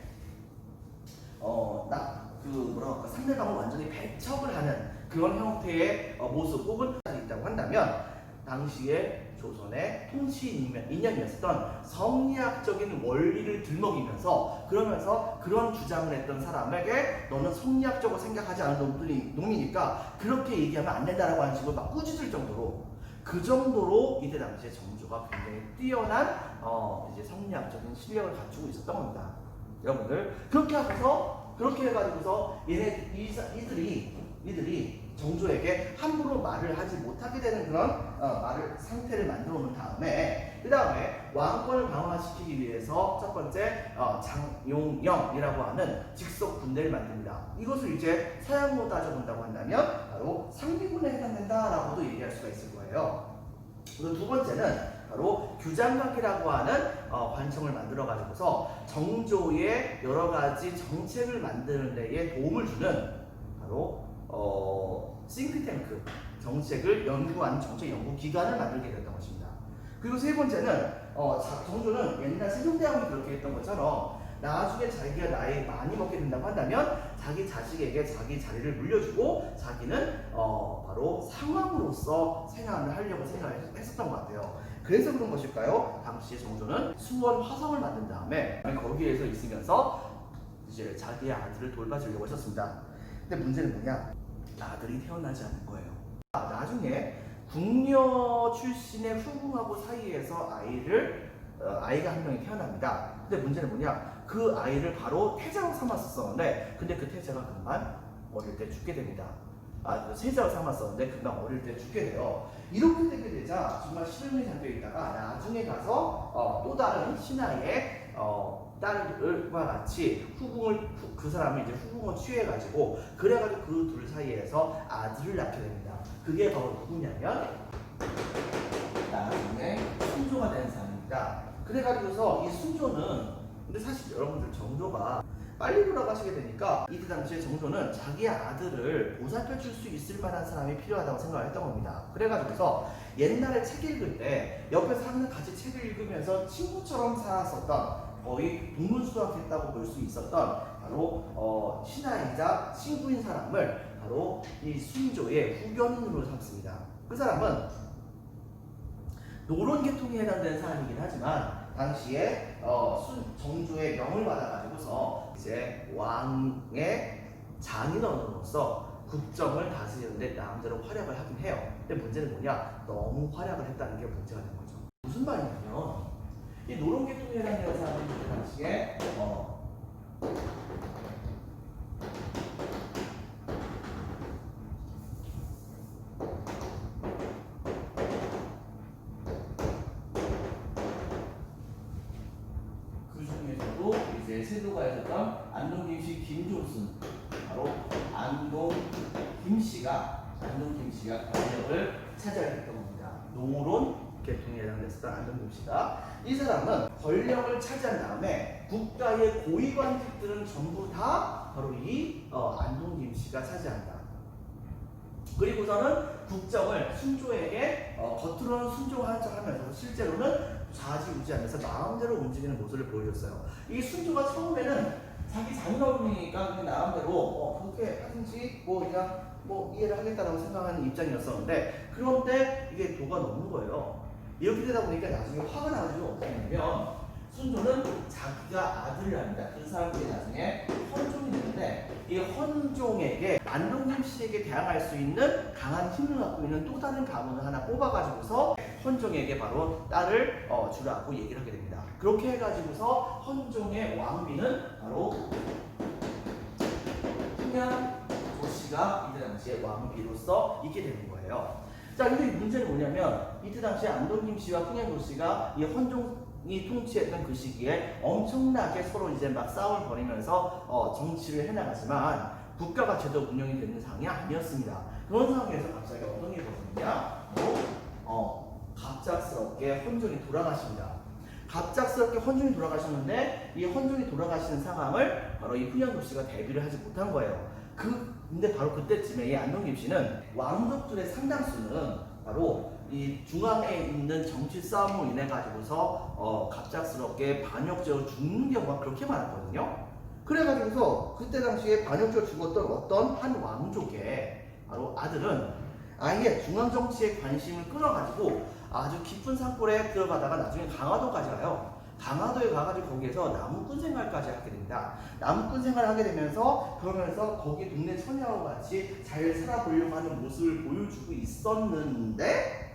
상대방을 완전히 배척을 하는 그런 형태의 모습 혹은 있다고 한다면 당시에 조선의 통치 이념이었던 성리학적인 원리를 들먹이면서 그러면서 그런 주장을 했던 사람에게 너는 성리학적으로 생각하지 않은 놈이니까 그렇게 얘기하면 안 된다라고 하는 식으로 막 꾸짖을 정도로, 그 정도로 이때 당시에 정조가 굉장히 뛰어난 이제 성리학적인 실력을 갖추고 있었던 겁니다. 여러분들 그렇게 해가지고서 이들이 정조에게 함부로 말을 하지 못하게 되는 그런 상태를 만들어 놓은 다음에 그 다음에 왕권을 강화시키기 위해서 첫 번째 장용영이라고 하는 직속 군대를 만듭니다. 이것을 이제 서양으로 따져본다고 한다면 바로 상비군에 해당된다라고도 얘기할 수가 있을 거예요. 그리고 두 번째는 바로 규장각이라고 하는 관청을 만들어 가지고서 정조의 여러 가지 정책을 만드는 데에 도움을 주는 바로 싱크탱크, 정책을 연구하는 정책 연구 기관을 만들게 됐던 것입니다. 그리고 세 번째는 정조는 옛날 세종대왕이 그렇게 했던 것처럼 나중에 자기가 나이 많이 먹게 된다고 한다면 자기 자식에게 자기 자리를 물려주고 자기는 바로 상왕으로서 생활을 하려고 생각했었던 것 같아요. 그래서 그런 것일까요? 당시에 정조는 수원 화성을 만든 다음에 거기에서 있으면서 이제 자기의 아들을 돌봐주려고 했었습니다. 근데 문제는 뭐냐? 아들이 태어나지 않은 거예요. 나중에 궁녀 출신의 후궁하고 사이에서 아이가 한 명이 태어납니다. 근데 문제는 뭐냐? 그 아이를 바로 태자로 삼았었는데 근데 그 태자가 금방 어릴 때 죽게 됩니다. 세자로 삼았었는데 금방 어릴 때 죽게 돼요. 이렇게 되게 되자 정말 시름이 잠겨 있다가 나중에 가서 또 다른 신하의 딸과 같이 그 사람이 이제 후궁을 취해가지고 그래가지고 그 둘 사이에서 아들을 낳게 됩니다. 그게 바로 누구냐면 나중에 순조가 된 사람입니다. 그래가지고서 이 순조는 근데 사실 여러분들 정조가 빨리 돌아가시게 되니까 이때 당시에 정조는 자기 아들을 보살펴 줄 수 있을 만한 사람이 필요하다고 생각을 했던 겁니다. 그래가지고서 옛날에 책 읽을 때 옆에서 항상 같이 책을 읽으면서 친구처럼 살았었던 거의 동문수학했다고 볼 수 있었던 바로 신하이자 친구인 사람을 바로 이 순조의 후견인으로 삼습니다. 그 사람은 노론계통에 해당되는 사람이긴 하지만 당시에 정조의 명을 받아가지고서 이제 왕의 장인어른으로서 국정을 다스리는데 나름대로 활약을 하긴 해요. 근데 문제는 뭐냐? 너무 활약을 했다는 게 문제가 된 거죠. 무슨 말이냐면 이 노론계통에 해당되는 사람이 그 당시에 그 중에서도 이제 세도가 있었던 안동 김씨 김종순 바로 안동 김씨가 권력을 차지했던 겁니다. 노론 계통에 해당됐었던 안동 김씨가 이 사람은 권력을 차지한 다음에 국가의 고위관직들은 전부 다 바로 이 안동 김씨가 차지한다. 그리고서는 국정을 순조에게 겉으로는 순조한 척하면서 실제로는 좌지우지하면서 마음대로 움직이는 모습을 보여줬어요. 이 순조가 처음에는 자기 장인어른이니까 그냥 나름대로 그렇게 하든지 그냥 이해를 하겠다라고 생각하는 입장이었었는데 그런데 이게 도가 넘는 거예요. 이렇게 되다 보니까 나중에 화가 나가지고 어떻게 하냐면 순조는 자기가 아들을 낳습니다. 그 사람들이 나중에 헌종이 되는데 이 헌종에게 안동 김씨에게 대항할 수 있는 강한 힘을 갖고 있는 또 다른 가문을 하나 뽑아가지고서 헌종에게 바로 딸을 주라고 얘기를 하게 됩니다. 그렇게 해가지고서 헌종의 왕비는 바로 풍양조씨가 이때 당시에 왕비로서 있게 되는 거예요. 자, 근데 문제는 뭐냐면 이때 당시에 안동 김씨와 풍양조씨가 이 헌종이 통치했던 그 시기에 엄청나게 서로 이제 막 싸움을 벌이면서 정치를 해나가지만 국가가 제대로 운영이 되는 상황이 아니었습니다. 그런 상황에서 갑자기 어떤 일이 벌어졌냐? 갑작스럽게 헌종이 돌아가십니다. 갑작스럽게 헌종이 돌아가셨는데 이 헌종이 돌아가시는 상황을 바로 이 풍양조씨가 대비를 하지 못한 거예요. 근데 바로 그때쯤에 이 안동 김씨는 왕족들의 상당수는 바로 이 중앙에 있는 정치 싸움으로 인해 가지고서 갑작스럽게 반역죄로 죽는 경우가 그렇게 많았거든요. 그래가지고서 그때 당시에 반역죄로 죽었던 어떤 한 왕족의 바로 아들은 아예 중앙 정치에 관심을 끌어가지고 아주 깊은 산골에 들어가다가 나중에 강화도까지 가요. 강화도에 가가지고 거기에서 나무꾼 생활까지 하게 됩니다. 나무꾼 생활을 하게 되면서 그러면서 거기 동네 처녀와 같이 잘 살아보려고 하는 모습을 보여주고 있었는데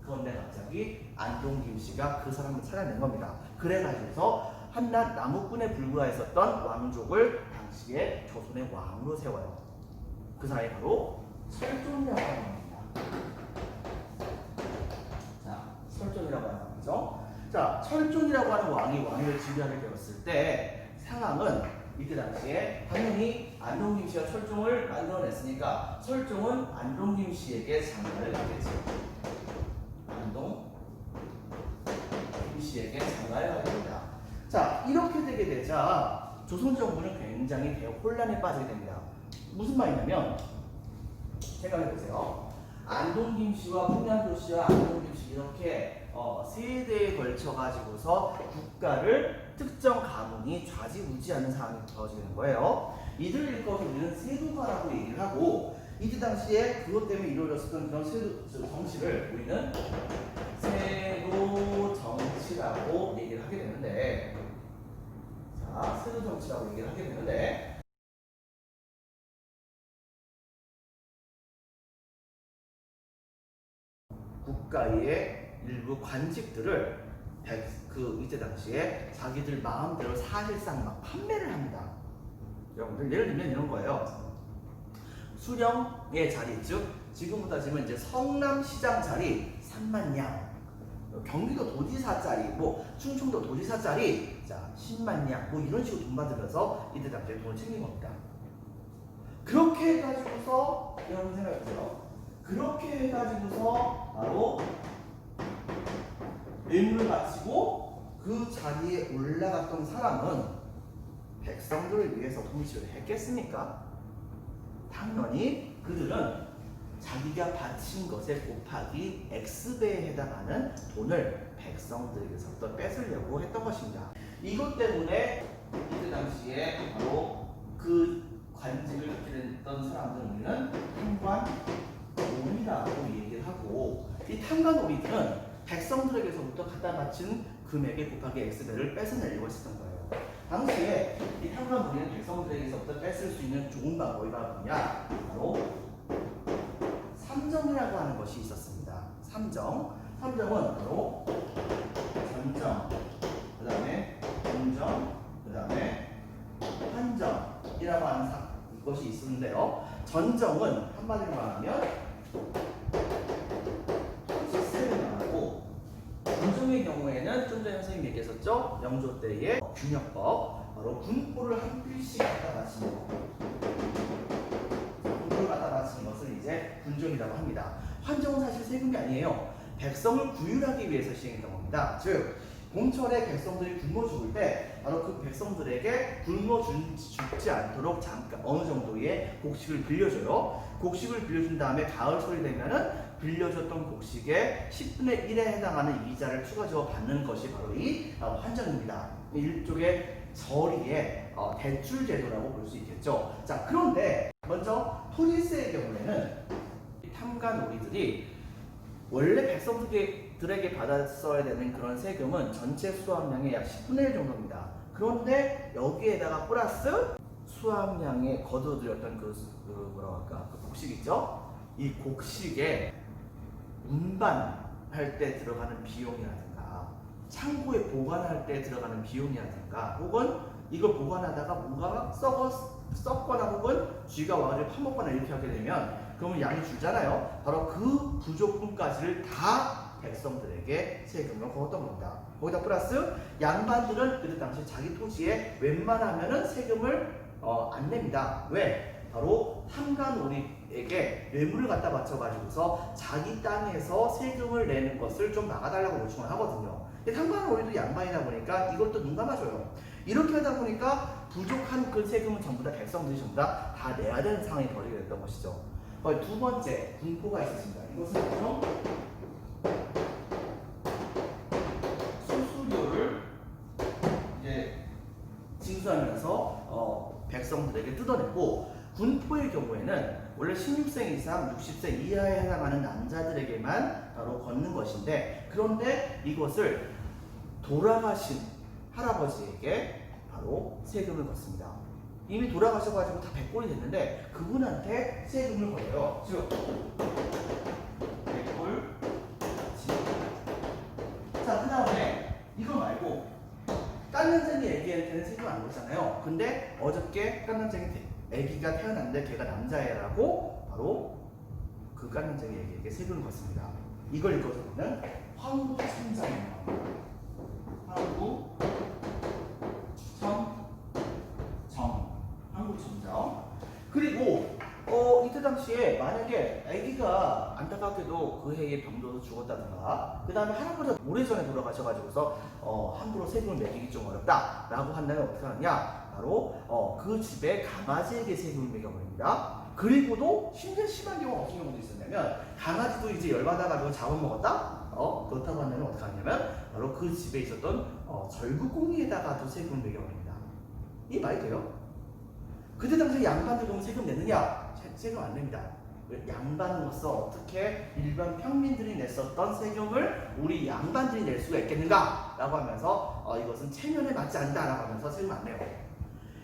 그런데 갑자기 안동 김씨가 그 사람을 찾아낸 겁니다. 그래가지고서 한낱 나무꾼에 불과했었던 왕족을 당시에 조선의 왕으로 세워요. 그 사람이 바로 설종이라고 하는 겁니다. 자, 설종이라고 하는 거죠. 자, 철종이라고 하는 왕이 왕위를 지배하게 되었을 때 상황은 이때 당시에 당연히 안동 김씨가 철종을 만들어냈으니까 철종은 안동 김씨에게 장가를 하겠죠. 안동 김씨에게 장가를 하게 됩니다. 자, 이렇게 되게 되자 조선 정부는 굉장히 혼란에 빠지게 됩니다. 무슨 말이냐면 생각해 보세요. 안동 김씨와 풍양조씨와 안동 김씨 이렇게 세대에 걸쳐 가지고서 국가를 특정 가문이 좌지우지하는 상황이 벌어지는 거예요. 이들을 일컬어서 우리는 세도가라고 얘기를 하고 이때 당시에 그것 때문에 이루어졌었던 그런 세도 정치를 우리는 세도 정치라고 얘기를 하게 되는데, 자, 세도 정치라고 얘기를 하게 되는데. 국가의 일부 관직들을 이때 당시에 자기들 마음대로 사실상 막 판매를 합니다. 여러분들 예를 들면 이런 거예요. 수령의 자리, 즉 지금부터 따지면 이제 성남시장 자리 3만 냥, 경기도 도지사 자리, 충청도 도지사 자리 자 10만냥 뭐 이런 식으로 돈 받으면서 이때 당시에 돈을 챙긴 겁니다. 그렇게 해가지고서 여러분 생각해보세요. 그렇게 해가지고서 바로 뇌물을 바치고 그 자리에 올라갔던 사람은 백성들을 위해서 통치를 했겠습니까? 당연히 그들은 자기가 바친 것에 곱하기 X배에 해당하는 돈을 백성들에게서부터 뺏으려고 했던 것입니다. 이것 때문에 이때 당시에 바로 그 관직을 갖게 됐던 사람들은 우리는 탕관오리라고 얘기를 하고, 이 탕관오리들은 백성들에게서부터 갖다 바친 금액에 곱하기 X배를 뺏어내려고 했었던 거예요. 당시에 이 탕관오리는 백성들에게서부터 뺏을 수 있는 좋은 방법이 뭐냐? 바로 삼정이라고 하는 것이 있었습니다. 삼정은 바로 전정, 그 다음에 공정, 그 다음에 환정이라고 하는 것이 있었는데요. 전정은 한마디로 말하면 토지세를 말하고, 공정의 경우에는 좀 전에 선생님이 얘기했었죠. 영조 때의 균역법, 바로 군포를 한 필씩 갖다 바치는 것. 군포를 갖다 바치는 것을 이제 군정이라고 합니다. 환정은 사실 세금이 아니에요. 백성을 구휼하기 위해서 시행했던 겁니다. 즉 봄철에 백성들이 굶어 죽을 때 바로 그 백성들에게 굶어 죽지 않도록 잠깐 어느 정도의 곡식을 빌려줘요. 곡식을 빌려준 다음에 가을철이 되면은 빌려줬던 곡식의 10분의 1에 해당하는 이자를 추가적으로 받는 것이 바로 이 환정입니다. 일종의 저리의 대출 제도라고 볼 수 있겠죠. 자, 그런데 먼저 토지세의 경우에는 탐관오리들이 원래 백성들에게 받았어야 되는 그런 세금은 전체 수확량의 약 10분의 1 정도입니다. 그런데 여기에다가 플러스 수확량에 거둬들였던 그 곡식 있죠? 이 곡식에 운반할 때 들어가는 비용이라든가 창고에 보관할 때 들어가는 비용이라든가 혹은 이걸 보관하다가 뭔가 썩거나 혹은 쥐가 와가지고 파먹거나 이렇게 하게 되면 그러면 양이 줄잖아요. 바로 그 부족분까지를 다 백성들에게 세금을 거뒀던 겁니다. 거기다 플러스 양반들은 그때 당시 자기 토지에 웬만하면은 세금을 안 냅니다. 왜? 바로 탐관오리에게 뇌물을 갖다 바쳐가지고서 자기 땅에서 세금을 내는 것을 좀 막아달라고 요청을 하거든요. 근데 탐관오리도 양반이다 보니까 이것도 눈 감아줘요. 이렇게 하다 보니까 부족한 그 세금은 전부 다 백성들이 전부 다 내야 되는 상황이 벌어지게 됐던 것이죠. 두 번째 군포가 있었습니다. 이것은 바로 수수료를 이제 징수하면서 백성들에게 뜯어내고, 군포의 경우에는 원래 16세 이상 60세 이하에 해당하는 남자들에게만 바로 걷는 것인데, 그런데 이것을 돌아가신 할아버지에게 바로 세금을 걷습니다. 이미 돌아가셔가지고 다 백골이 됐는데 그분한테 세금을 걸어요. 즉 백골 자, 그 다음에 이거 말고 깐난쟁이 애기한테는 세금 안 걷잖아요. 근데 어저께 깐난쟁이 애기가 태어났는데 걔가 남자애라고 바로 그 깐난쟁이 애기에게 세금을 걷습니다. 이걸 읽어서 보면 황구천장입니다. 황구천정. 그리고 이때 당시에 만약에 아기가 안타깝게도 그 해에 병들어서 죽었다든가, 그 다음에 할아버지가 오래전에 돌아가셔가지고서 함부로 세금을 매기기 좀 어렵다 라고 한다면 어떻게 하느냐, 바로 그 집에 강아지에게 세금을 매겨버립니다. 그리고도 심지어 심한 경우가 어떤 경우도 있었냐면, 강아지도 이제 열받아가지고 잡아먹었다? 그렇다고 하면 어떻게 하냐면 바로 그 집에 있었던 절구공이에다가도 세금을 매겨버립니다. 이 말이 돼요? 그때 당시 양반들 그럼 세금 내느냐? 세금 안 냅니다. 양반으로서 어떻게 일반 평민들이 냈었던 세금을 우리 양반들이 낼 수가 있겠는가? 라고 하면서 이것은 체면에 맞지 않는다 라고 하면서 세금 안 내요.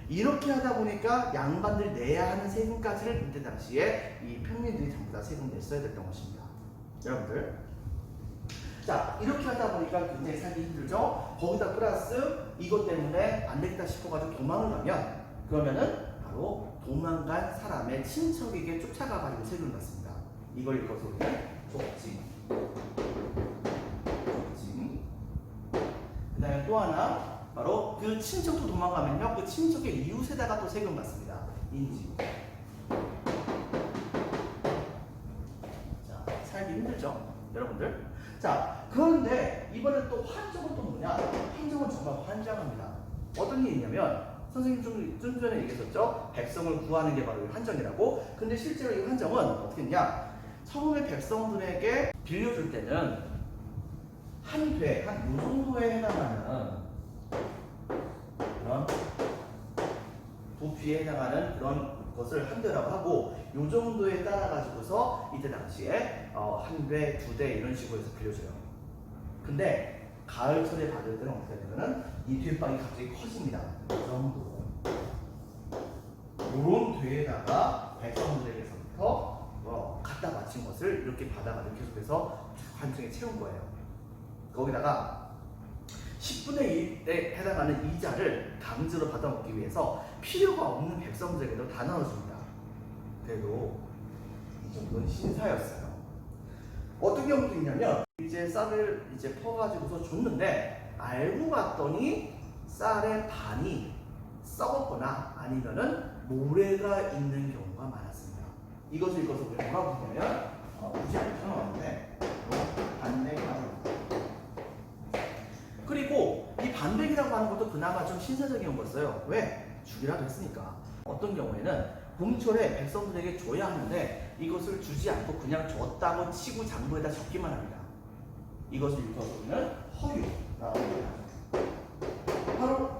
이렇게 하다 보니까 양반들이 내야 하는 세금까지를 이때 당시에 이 평민들이 전부 다 세금 냈어야 됐던 것입니다. 여러분들, 자, 이렇게 하다 보니까 굉장히 살기 힘들죠. 거기다 플러스 이것 때문에 안 되겠다 싶어가지고 도망을 가면, 그러면은 바로 도망간 사람의 친척에게 쫓아가가지고 세금을 받습니다. 이걸 읽어서 우리는 족징. 그 다음에 또 하나 바로 그 친척도 도망가면요, 그 친척의 이웃에다가 또 세금 받습니다. 인지. 자, 살기 힘들죠, 여러분들. 자, 그런데 이번에 또 환정은 또 뭐냐? 환정은 정말 환장합니다. 어떤 게 있냐면, 선생님 좀 전에 얘기했었죠? 백성을 구하는 게 바로 이 환정이라고. 근데 실제로 이 환정은 어떻게 했냐? 처음에 백성들에게 빌려줄 때는 한 돼, 한 요 정도에 해당하는 그런 부피에 해당하는 그런 것을 한 대라고 하고, 요 정도에 따라 가지고서 이때 당시에 한 대, 두 대 이런 식으로 해서 빌려줘요. 근데 가을철에 받을 때는 어떻게 되냐면은 이 뒷방이 갑자기 커집니다. 이 정도. 요런 되에다가 백성들에게서부터 갖다 바친 것을 이렇게 받아가지고 계속해서 환청에 채운 거예요. 거기다가 10분의 1에 해당하는 이자를 강제로 받아먹기 위해서 필요가 없는 백성들에게도 다 나눠줍니다. 그래도 이 정도는 신사였어요. 어떤 경우도 있냐면, 이제 쌀을 이제 퍼가지고서 줬는데 알고 봤더니 쌀의 반이 썩었거나 아니면은 모래가 있는 경우가 많았습니다. 이것을 읽어서 우리가 뭐라고 하냐면, 굳이 안 써놨는데 반백이라고. 그리고 이 반백이라고 하는 것도 그나마 좀 신사적인 거였어요. 왜? 주기라도 했으니까. 어떤 경우에는 봄철에 백성들에게 줘야 하는데 이것을 주지 않고 그냥 줬다고 치고 장부에다 적기만 합니다. 이것을 읽어서 우리는 허유라고 합니다. 바로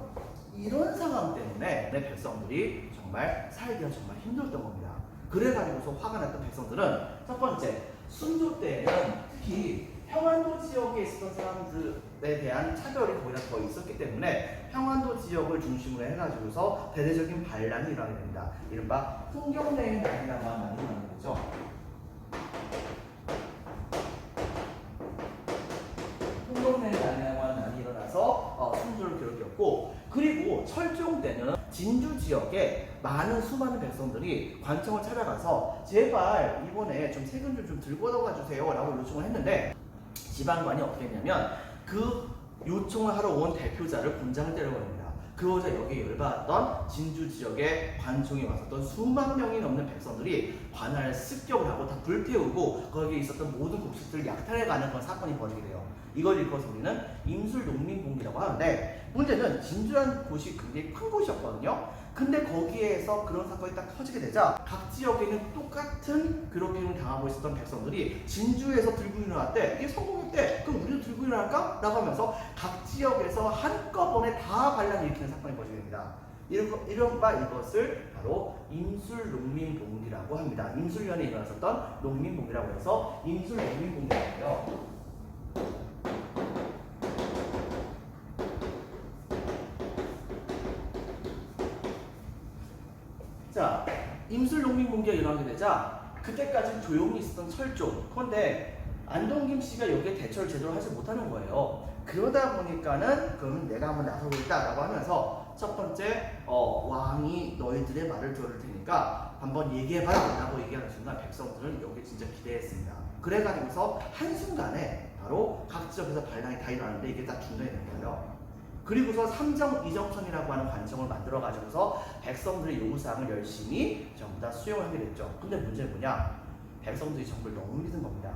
이런 상황 때문에 내 백성들이 정말 살기가 정말 힘들었던 겁니다. 그래가지고서 화가 났던 백성들은 첫 번째, 순조 때에는 특히 평안도 지역에 있었던 사람들에 대한 차별이 거의 다 더 있었기 때문에 평안도 지역을 중심으로 해가지고서 대대적인 반란이 일어나게 됩니다. 이른바 풍경내의 난이라고 하는 난이 일어나게 되죠. 풍경내의 난이라고 하는 난이 일어나서 순조를 괴롭혔고, 그리고 철종 때는 진주 지역에 수많은 백성들이 관청을 찾아가서 제발 이번에 좀 세금 좀 들고 나가 주세요 라고 요청을 했는데, 지방관이 어떻게 했냐면 그 요청을 하러 온 대표자를 군장을 때려버립니다. 그러자 여기에 열받았던 진주 지역에 관청에 왔었던 수만 명이 넘는 백성들이 관할을 습격을 하고 다 불태우고 거기에 있었던 모든 곡식들을 약탈해가는 그런 사건이 벌어지게 돼요. 이걸 읽어서 우리는 임술농민봉기라고 하는데, 문제는 진주라는 곳이 굉장히 큰 곳이었거든요. 근데 거기에서 그런 사건이 딱 터지게 되자 각 지역에 있는 똑같은 괴롭힘을 당하고 있었던 백성들이 진주에서 들고 일어났대. 이게 성공했대. 그럼 우리도 들고 일어날까? 라고 하면서 각 지역에서 한꺼번에 다 반란을 일으키는 사건이 벌어지게 됩니다. 이른바 이것을 바로 임술농민봉기라고 합니다. 임술년에 일어났었던 농민봉기라고 해서 임술농민봉기라고 해요. 자, 임술농민봉기가 일어나게 되자 그때까지 조용히 있었던 철종, 그런데 안동김 씨가 여기에 대처를 제대로 하지 못하는 거예요. 그러다 보니까는 그러면 내가 한번 나서보겠다라고 하면서 첫 번째, 왕이 너희들의 말을 들을 테니까 한번 얘기해봐라 라고 얘기하는 순간 백성들은 여기 진짜 기대했습니다. 그래가지고서 한순간에 바로 각 지역에서 반란이 다 일어나는데 이게 다 중단이 된 거예요. 그리고서 삼정 이정천이라고 하는 관청을 만들어 가지고서 백성들의 요구사항을 열심히 전부 다 수용을 하게 됐죠. 근데 문제는 뭐냐? 백성들이 정부를 너무 믿은 겁니다.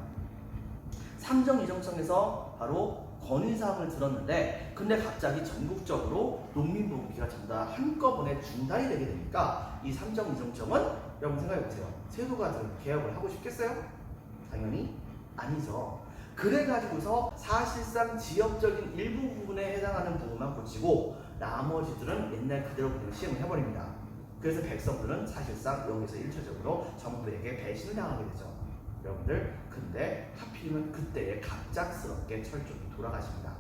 삼정 이정천에서 바로 건의사항을 들었는데, 근데 갑자기 전국적으로 농민봉기가 전부 다 한꺼번에 중단이 되게 되니까 이 삼정 이정천은, 여러분 생각해보세요. 세도가 개혁을 하고 싶겠어요? 당연히 아니죠. 그래가지고서 사실상 지역적인 일부 부분에 해당하는 부분만 고치고 나머지들은 옛날 그대로 그냥 시행을 해버립니다. 그래서 백성들은 사실상 여기서 1차적으로 정부에게 배신을 당하게 되죠. 여러분들, 근데 하필이면 그때에 갑작스럽게 철종이 돌아가십니다.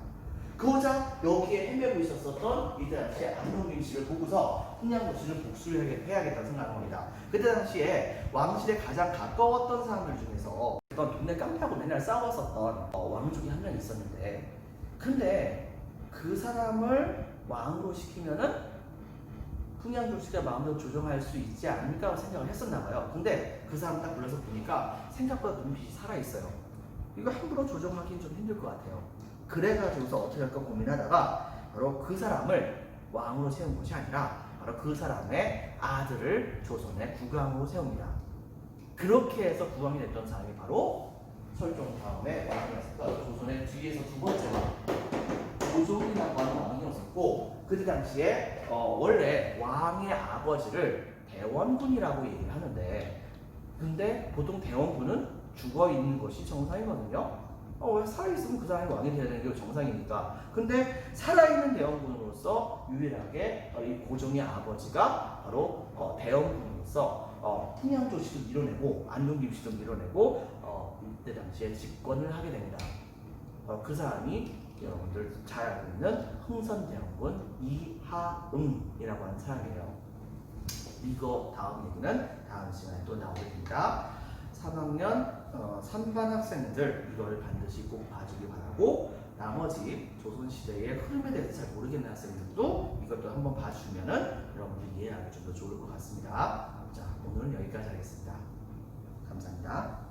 그러자 여기에 헤매고 있었던 이때 당시에 안동김 씨를 보고서 흥양도시를 복수를 해야겠다고 생각한 겁니다. 그때 당시에 왕실에 가장 가까웠던 사람들 중에서 동네 깡패하고 맨날 싸웠었던 왕족이 한 명 있었는데, 근데 그 사람을 왕으로 시키면은 흥양도시가 마음대로 조정할 수 있지 않을까 생각을 했었나 봐요. 근데 그 사람 딱 불러서 보니까 생각보다 눈빛이 살아있어요. 이거 함부로 조정하기는 좀 힘들 것 같아요. 그래가지고서 어떻게 할까 고민하다가 바로 그 사람을 왕으로 세운 것이 아니라 바로 그 사람의 아들을 조선의 국왕으로 세웁니다. 그렇게 해서 국왕이 됐던 사람이 바로 설종 다음에 왕이었을까? 조선의 뒤에서 두 번째 왕 고종이라고 하는 왕이었었고, 그때 당시에 원래 왕의 아버지를 대원군이라고 얘기를 하는데, 근데 보통 대원군은 죽어 있는 것이 정상이거든요. 왜 살아있으면 그 사람이 왕이 돼야 되는 게 정상이니까. 근데 살아있는 대원군으로서 유일하게 이 고종의 아버지가 바로 대원군으로서 풍양조씨도 밀어내고 안동김씨도 밀어내고 이때 당시에 집권을 하게 됩니다. 그 사람이 여러분들 잘 알고 있는 흥선대원군 이하응이라고 하는 사람이에요. 이거 다음 얘기는 다음 시간에 또 나오게 됩니다. 3학년 3반 학생들 이걸 반드시 꼭 봐주기 바라고, 나머지 조선시대의 흐름에 대해서 잘 모르겠는 학생들도 이것도 한번 봐주면은 여러분들이 이해하기 좀 더 좋을 것 같습니다. 자, 오늘은 여기까지 하겠습니다. 감사합니다.